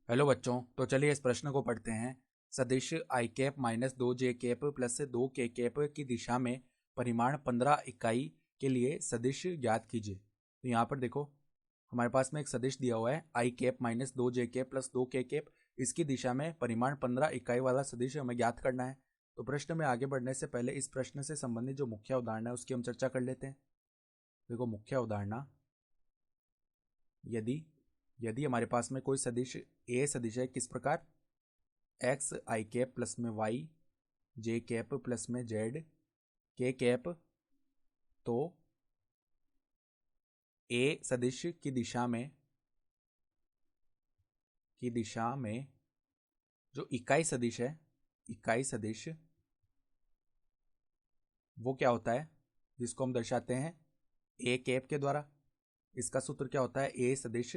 Hello बच्चों, तो चलिए इस प्रश्न को पढ़ते हैं। सदिश आई कैप माइनस 2 जे कैप प्लस 2 के कैप की दिशा में परिमाण 15 इकाई के लिए सदिश ज्ञात कीजिए। तो यहाँ पर देखो, हमारे पास में एक सदिश दिया हुआ है आई कैप माइनस 2 जे कैप प्लस 2 के कैप। इसकी दिशा में परिमाण 15 इकाई वाला सदिश हमें ज्ञात करना है। तो प्रश्न में आगे बढ़ने से पहले इस प्रश्न से संबंधित जो मुख्य उदाहरण है उसकी हम चर्चा कर लेते हैं। देखो, मुख्य उदाहरण, यदि यदि हमारे पास में कोई सदिश ए सदिश है किस प्रकार, एक्स आई कैप प्लस में वाई जे कैप प्लस में जेड के कैप, तो ए सदिश की दिशा में जो इकाई सदिश है, इकाई सदिश वो क्या होता है, जिसको हम दर्शाते हैं ए कैप के द्वारा। इसका सूत्र क्या होता है, ए सदिश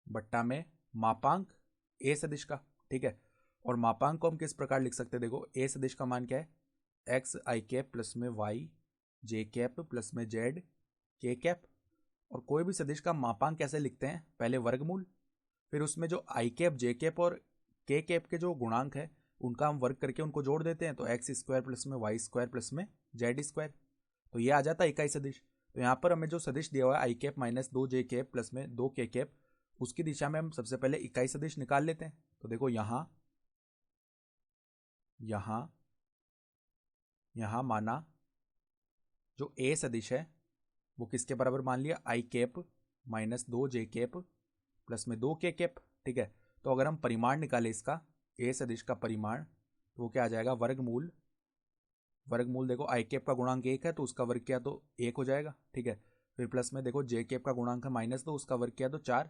बट्टा में मापांक ए सदिश का। ठीक है, और मापांक को हम किस प्रकार लिख सकते हैं, देखो ए सदिश का मान क्या है, एक्स आई कैप प्लस में वाई जे कैप प्लस में जेड के कैप। और कोई भी सदिश का मापांक कैसे लिखते हैं, पहले वर्गमूल, फिर उसमें जो आई कैप जे कैप और के कैप के जो गुणांक है उनका हम वर्ग करके उनको जोड़ देते हैं, तो एक्स स्क्वायर प्लस में वाई स्क्वायर प्लस में जेड स्क्वायर, तो ये आ जाता है इकाई सदिश। तो यहाँ पर हमें जो सदिश दिया हुआ है आई कैप माइनस 2 जे कैप प्लस में 2 के कैप, उसकी दिशा में हम सबसे पहले इकाई सदिश निकाल लेते हैं। तो देखो यहाँ यहाँ यहाँ माना जो ए सदिश है वो किसके बराबर मान लिया, आई कैप माइनस 2 जे कैप प्लस में 2 के कैप। ठीक है, तो अगर हम परिमाण निकाले इसका, ए सदिश का परिमाण, तो वो क्या आ जाएगा, वर्गमूल। वर्गमूल देखो आई कैप का गुणांक 1 है तो उसका वर्ग किया तो 1 हो जाएगा। ठीक है, फिर प्लस में देखो जे कैप का गुणांक है -2, उसका वर्ग किया तो 4,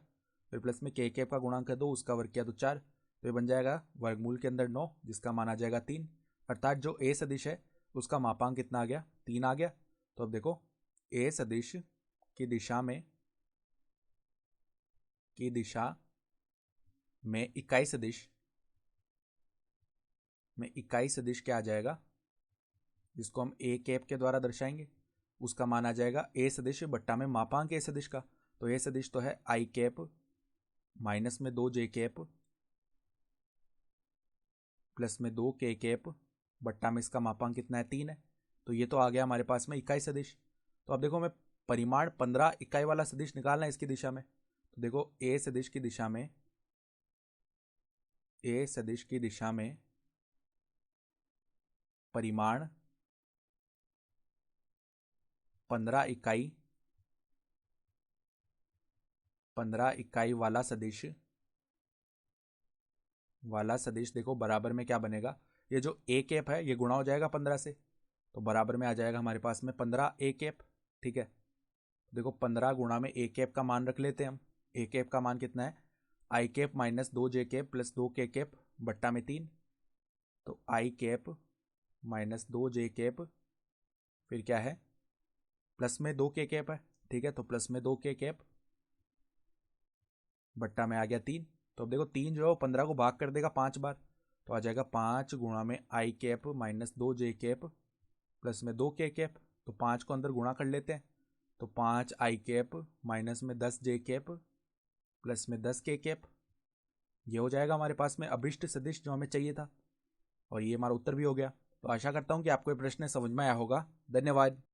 फिर प्लस में के कैप का गुणांक है 2, उसका वर्ग किया तो 4, तो ये बन जाएगा वर्गमूल के अंदर 9, जिसका मान आ जाएगा 3। अर्थात जो ए सदिश है उसका मापांक कितना आ गया, 3 आ गया। तो अब देखो, ए सदिश की दिशा में इकाई सदिश क्या आ जाएगा, जिसको हम ए कैप के द्वारा दर्शाएंगे, उसका मान आ जाएगा ए सदिश बट्टा में मापांक ए सदिश का। तो ए सदिश तो है आई कैप माइनस में 2 जे कैप प्लस में 2 के कैप बट्टा में इसका मापांक कितना है, 3 है। तो ये तो आ गया हमारे पास में इकाई सदिश। तो अब देखो, हमें परिमाण 15 इकाई वाला सदिश निकालना है इसकी दिशा में। तो देखो, ए सदिश की दिशा में परिमाण 15 इकाई वाला सदिश देखो बराबर में क्या बनेगा, ये जो ए कैप है ये गुणा हो जाएगा 15 से, तो बराबर में आ जाएगा हमारे पास में 15 ए कैप। ठीक है, देखो 15 गुणा में ए कैप का मान रख लेते हैं हम। ए कैप का मान कितना है, आई कैप माइनस 2 जे कैप प्लस 2 के कैप बट्टा में 3, तो आई कैप माइनस 2 जे कैप, फिर क्या है, प्लस में 2 के कैप है। ठीक है, तो प्लस में 2 के कैप बट्टा में आ गया 3। तो अब देखो 3 जो है वो 15 को भाग कर देगा 5 बार, तो आ जाएगा 5 गुणा में आई कैप माइनस 2 जे कैप प्लस में 2 के कैप। तो 5 को अंदर गुणा कर लेते हैं, तो 5 आई कैप माइनस में 10 जे कैप प्लस में 10 के कैप, ये हो जाएगा हमारे पास में अभिष्ट सदिश जो हमें चाहिए था, और ये हमारा उत्तर भी हो गया। तो आशा करता हूँ कि आपको ये प्रश्न समझ में आया होगा। धन्यवाद।